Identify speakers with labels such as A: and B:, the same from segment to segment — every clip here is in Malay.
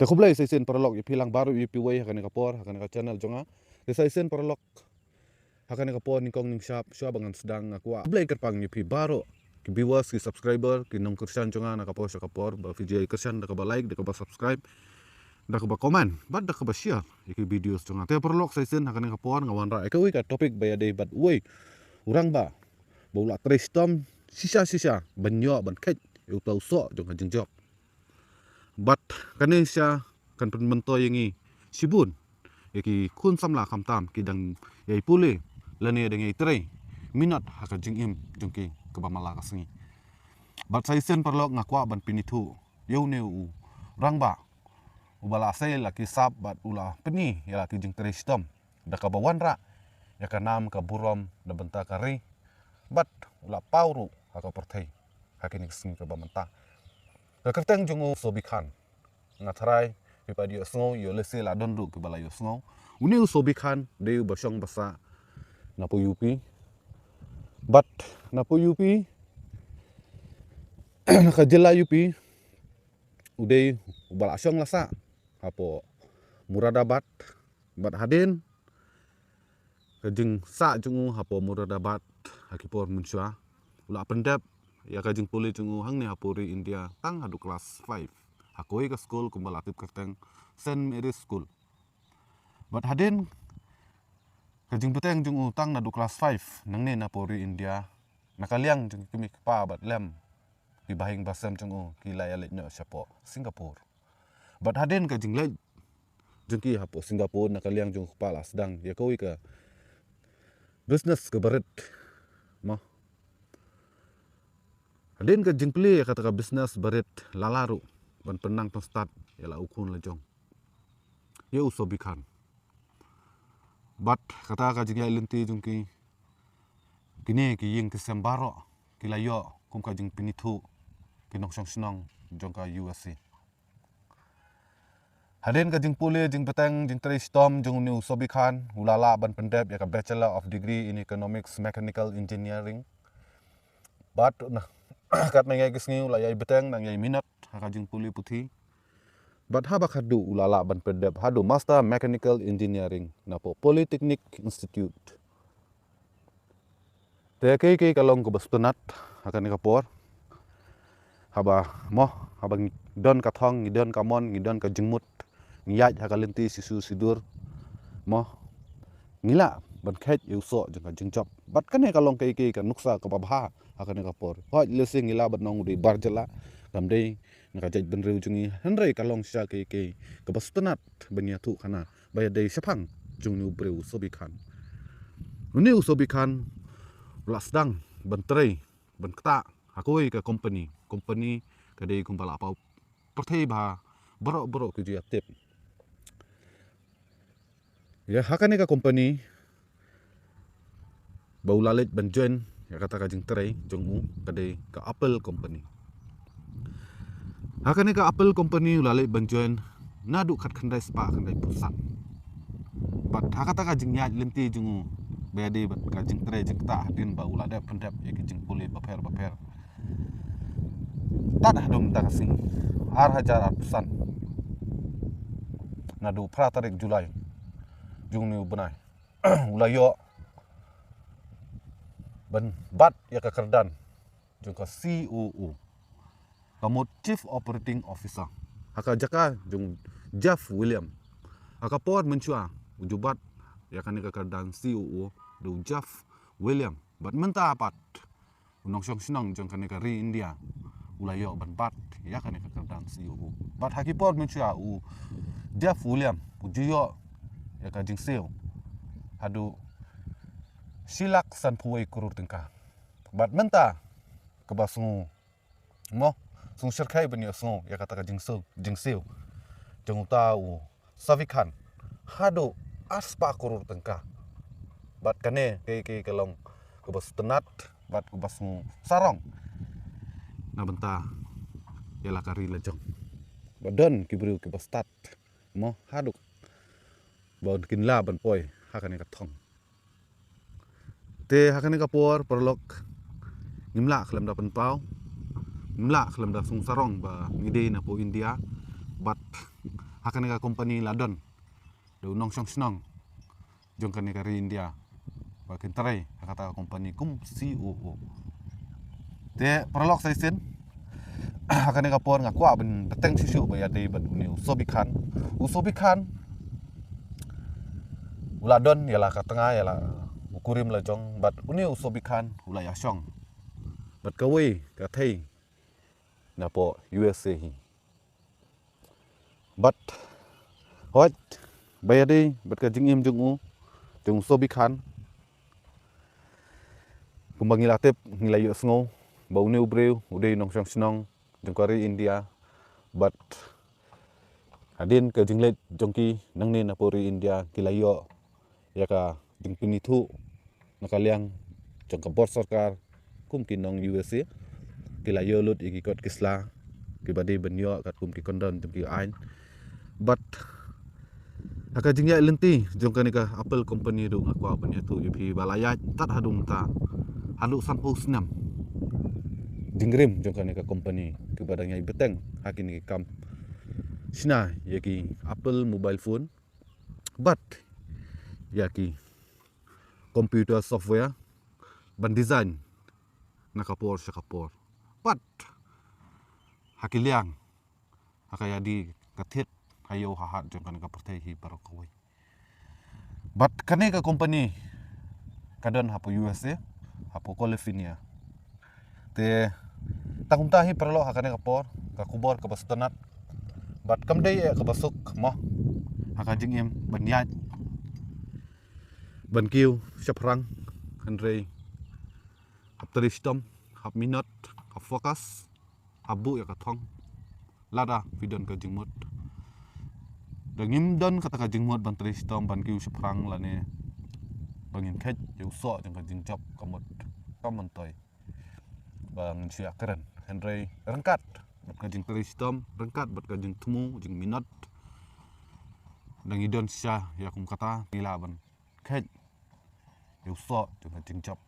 A: Te kublai saisen paralog ipilang baru ipiway hakan kapor hakan channel jonga. Te saisen paralog hakan kapor ningkong ning shop bangan sedang aku kublai kerpang ipi baru ki viewers ki subscriber ki nong kersan jonga na kapor ba video kersan da ba like da ba subscribe da ba comment bat da ba share iki videos jonga. Te paralog saisen hakan kapor ngawan ra ikawi ka topik bayade bat uy urang ba bola tristom sisa banyo ban khet eu tau so jonga jengjok bat kanesya kan penmento yangi sibun yaki kun samla kamtam kidang yai pule lani dengan itre minat haka jingim jungki kebamala kasngi bat saisen perlo ngakwa ban pinitu yau neu rangba ubala asai laki sab bat ula peni ya laki jing tristom da kabawanra ya kanam ka burom da benta kari bat ula pauru haka pertai hakini kasngi kebamenta kerteng jungu sobikan ngatarai pipadi osngo yo lese la dondu ke bala osngo uni sobikan de basong basa napo yupi bat napo yupi nakajela yupi ude bala asong lasa apo muradabat bat hadin kajing sa jungu apo muradabat hakipor munsua ula pendap ya kajing puli jungu hang ni hapuri India tang hadu kelas 5 hakoi ke school kumbal aktif kerteng Saint Mary's School bat hadin kajing beteng jungu tang hadu kelas 5 nang ni hapuri India nakaliang jung kimi pa bat lem di bahing basam jungu kilaya letnya siapo Singapore bat hadin kajing let jungki hapo Singapore nakaliang jung kepala sedang ya koi ke business ke barat mah Adin ke jingpli kata ka business barit lalaru ban penang start yala ukun lejong. Ya usobikan. Bat kata ka jingya ilinti jungki kini ki ying Desembaro kilayo kum ka jing pinitu kinong senong jong ka USA. Hadin ka jing puli jing peteng jing tristom jung ni usobikan ulala ban pendep ya ka Bachelor of Degree in Economics Mechanical Engineering. Bat nah kat mengai kesngi ulayai beteng nang yai minat hakajing puli putih bat haba khadu ulala ban pendep hadu Master Mechanical Engineering napo Polytechnic Institute te ke kalong ko bastunat hakan kapor haba moh haba don kathong ngidon kamon ngidon ka jingmut ngiyaj hakalinti sisu sidur moh ngila ban khet yuso jeng ka jingjop bat kane kalong ke ka nuksa ka babha akan kapor hoj lesing ngila bat nong di barjala gamdei ngajaj benreu jungi henrei kalong sya ke bastunat banyatu kana bayadei sepang jung nu breu sobikan uni usobikan lasdang bentrei benkta hakoi ka company kadei kumpala apa perthei ba borok ke dia tip ya hakane ka company baulalet benjoin ya kata kajing terai jongmu kadai ke Apple Company. Hakane ke Apple Company ulalai banjuan nadu kat kandai spa kandai pusat. Bat hakata kajing nyaj lenti jungu bayade bat kajing terai jing ta hadin ba ulada pendap ya kajing puli baper. Tak hadum ta kasing ar hajar pusan. Nadu pratarik Julai jung ni benai. Ulayo ban bat ya ke kerdan jungka COO kamu Chief Operating Officer haka jaka jung Jeff William haka por mencua ujubat ya kan ke kerdan COO do Jeff William bat menta apat unong syong sinong jung kan ke ri India ulayo ban bat ya kan ke kerdan COO bat haki por mencua Jeff William ujiyo ya ka jing seo hadu silak san puai kurur tengka bat menta ke basungu mo sung serkai bani sungu ya kata ka jingseu jeng tahu savikan hado aspa kurur tengka bat kane ke kalong ke bas tenat bat ke basungu sarong na benta ya lakari lejong badan kibru ke bastat mo hado baun kinla ban poi hakane ka thong te hakane kapor perlok ngimla khlem da penpau ngimla khlem da sung sarong ba ngide na po India bat hakan ka company ladon do nong song snong jong kan ka India bakin tarai kata company kum COO te perlok sai sen hakan ka por nga kwa ben peteng sisu ba ya dei ban uni usobikan uladon yalah ka tengah yalah ukurim la jong bat uni usobikan ula ya syong bat kawai ka thei na po USA hi bat hot bayadi bat ka jingim jung usobikan kumbang ilatip ngilayu sngo ba uni ubreu udei nong syong snong jong kari India bat adin ka jinglet jongki nangni na pori India kilayo ya ka jing pinitu nakaliang jong ka bor sarkar kum kinong USA kilayo lut ikikot kisla kibadi benyo kat kum ki kondon jong ki ain but aka jingya lenti jong ka Apple company du ngakwa benya tu ipi balaya tat hadung ta halu sampo snam jingrim jong ka company kibadang yai beteng hakin ki kam sina yaki Apple mobile phone but yaki computer software ban design nakapor syakapor but hakiliang hakayadi kathit hayo hahat jong kan ka pertai hi barokoi but kane ka company kadon hapo USA hapo California te takumta hi perlo hakane kapor ka kubor ka bastanat but kamdei ka basuk mo hakajing em banyat bankiu syaphrang handrei apteristom hap minot hap fokus habu ya kathong lada vidon ka jingmut dangim don kata ka jingmut banteristom bankiu syaphrang lane bangin khet yu so jang ka jingjop kamut kamontoy bang sia keren handrei rengkat bat ka jing teristom rengkat bat ka jing temu jing minot dangidon sia ya kum kata pilaban khet yu so jang ka jingjop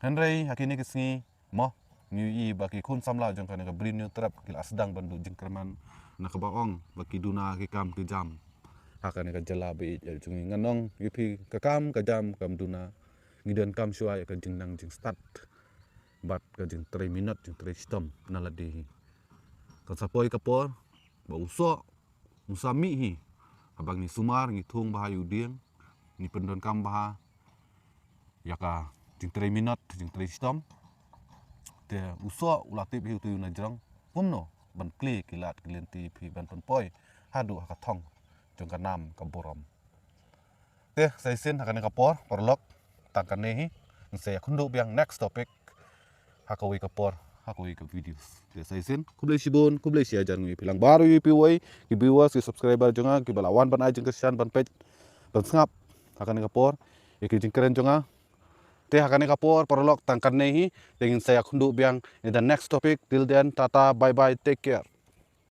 A: handrei hakini kisngi mo ngi baki kun samla jong kan ka brin new trap kil asdang bandu jing kerman nakabaong baki duna ki kam ki jam hakan ka jala be jungi nganong yupi ka kam ka jam kam duna ngidon kam syua ka jing nang jing start bat ka jing 3 minute jing 3 stom naladi ka sapoi kapor ba uso musami hi abang ni sumar ngi thung bahayu dieng ni pendon kam baha yaka jing 3 minute jing 3 stom te uso ulatip hi tu na jrong kumno ban kli kilat kilenti phi ban ponpoi hadu ka thong jong ka nam ka borom te sai sin hakan ka por porlok takane hi se khundu biang next topic hakawi ka por hakawi ka videos te sai sin kublai sibon kublai sia jar ngi pilang baru pi woi ki viewers ki subscriber jonga ki balawan ban ai jeng kersian ban page ban ngap hakan ka por ki jing keren jonga te hakan ka por porlok tangkan nei hi tengin saya khundu biang in the next topic till then tata bye bye take care.